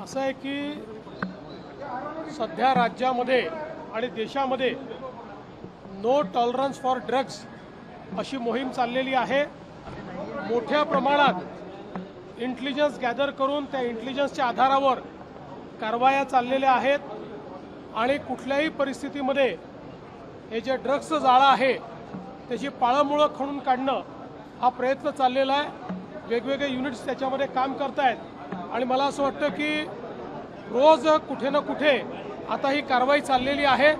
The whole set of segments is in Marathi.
असं आहे की सध्या राज्यामध्ये आणि देशामध्ये नो टॉलरन्स फॉर ड्रग्स अशी मोहीम चाललेली आहे। मोठ्या प्रमाणात इंटेलिजन्स गॅदर करून त्या इंटेलिजन्सच्या आधारावर कारवाया चाललेल्या आहेत आणि कुठल्याही परिस्थितीमध्ये हे जे ड्रग्सचं जाळं आहे त्याची पाळंमुळं खणून काढणं हा प्रयत्न चाललेला आहे। वेगवेगळे युनिट्स त्याच्यामध्ये काम करत आहेत आणि मला असं वाटतं की रोज कुठे ना कुठे आता ही कारवाई चाललेली आहे।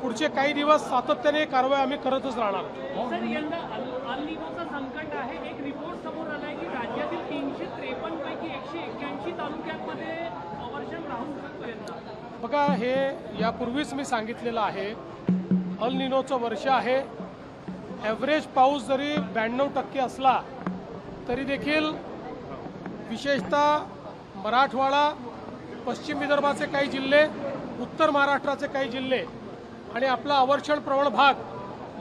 पुढचे काही दिवस सातत्याने कारवाई आम्ही करतच राहणार। सर, यंदा अल निनोचं संकट आहे। एक रिपोर्ट समोर आलाय की राज्यातील 353 पैकी 181 तालुक्यांमध्ये अवर्षण राहू शकतो यंदा। बघा, हे यापूर्वीच मी सांगितलेलं आहे, अल निनोचं वर्ष आहे। ॲव्हरेज पाऊस जरी 92% असला तरी देखील विशेषतः मराठवाडा, पश्चिम विदर्भाचे काही जिल्हे, उत्तर महाराष्ट्राचे काही जिल्हे आणि आपला अवर्षण प्रवण भाग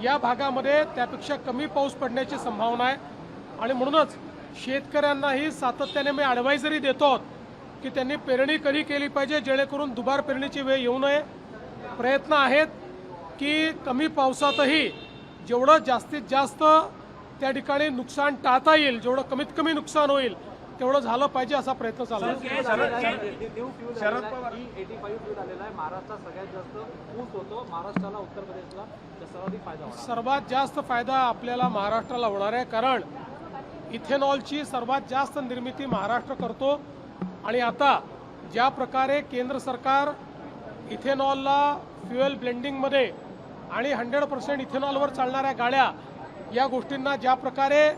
या भागामध्ये त्यापेक्षा कमी पाऊस पडण्याची संभावना आहे। आणि म्हणूनच शेतकऱ्यांनाही सातत्याने मी ॲडवायझरी देतो की त्यांनी पेरणी कधी केली पाहिजे जेणेकरून दुबार पेरणीची वेळ येऊ नये। प्रयत्न आहेत की कमी पावसातही जेवढं जास्तीत जास्त त्या ठिकाणी नुकसान टाळता येईल, जेवढं कमीत कमी नुकसान होईल तेवढं झालं पाहिजे असा प्रयत्न चालू आहे। शरद पवार 85 फ्यूल आलेला आहे। महाराष्ट्रात सगळ्यात जास्त ऊस होतो, महाराष्ट्राला उत्तर प्रदेशला सर्वाधिक फायदा होणार। सर्वात जास्त फायदा आपल्याला महाराष्ट्राला होणार आहे, कारण इथेनॉलची सर्वात जास्त निर्मिती महाराष्ट्र करतो आणि आता ज्या प्रकारे केंद्र सरकार इथेनॉलला फ्युएल ब्लेंडिंगमध्ये आणि 100% इथेनॉलवर चालणाऱ्या गाड्या या गोष्टींना ज्या प्रकारे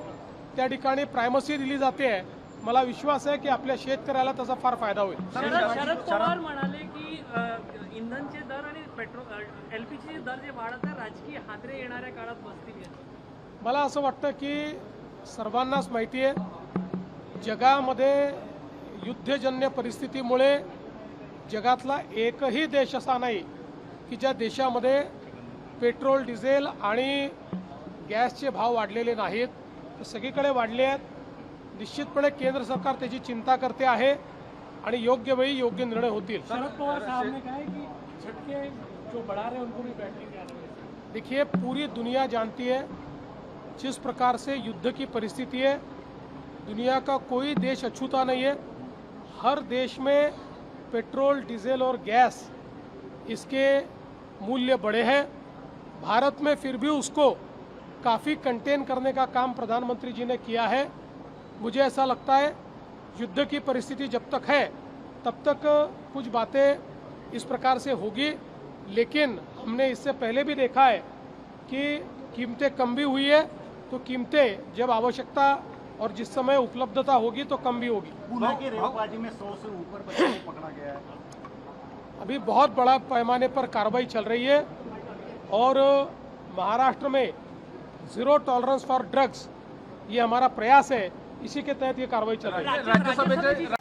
त्या ठिकाणी प्रायमसी दिली जाते, मला विश्वास आहे की आपल्या शेतकऱ्याला त्याचा फार फायदा होईल। शरद पवार म्हणाले की इंधनचे दर आणि पेट्रोल एलपीजी दर जे वाढत आहे राजकीय हादरे येणाऱ्या काळात बसतील। मला असं वाटतं की सर्वांनाच माहिती आहे, जगामध्ये युद्धजन्य परिस्थितीमुळे जगातला एकही देश असा नाही की ज्या देशामध्ये पेट्रोल, डिझेल आणि गॅसचे भाव वाढलेले नाहीत, तर सगळीकडे वाढले आहेत। निश्चितपणे केंद्र सरकार त्याची चिंता करते आहे आणि योग्य वेळी योग्य निर्णय होतील। शरद पवार साहब ने कहा है कि झटके जो बढ़ा रहे हैं उनको भी बैठने की आदत है। देखिए, पूरी दुनिया जानती है जिस प्रकार से युद्ध की परिस्थिति है, दुनिया का कोई देश अछूता नहीं है। हर देश में पेट्रोल, डीजल और गैस इसके मूल्य बढ़े हैं। भारत में फिर भी उसको काफ़ी कंटेन करने का काम प्रधानमंत्री जी ने किया है। मुझे ऐसा लगता है युद्ध की परिस्थिति जब तक है तब तक कुछ बातें इस प्रकार से होगी, लेकिन हमने इससे पहले भी देखा है कि कीमतें कम भी हुई है, तो कीमतें जब आवश्यकता और जिस समय उपलब्धता होगी तो कम भी होगी। पुणे की रेलगाड़ी में 100 से ऊपर बच्चों को पकड़ा गया है। अभी बहुत बड़ा पैमाने पर कार्रवाई चल रही है और महाराष्ट्र में ज़ीरो टॉलरन्स फॉर ड्रग्स ये हमारा प्रयास है, इसी के तहत ये कार्रवाई चल रही है।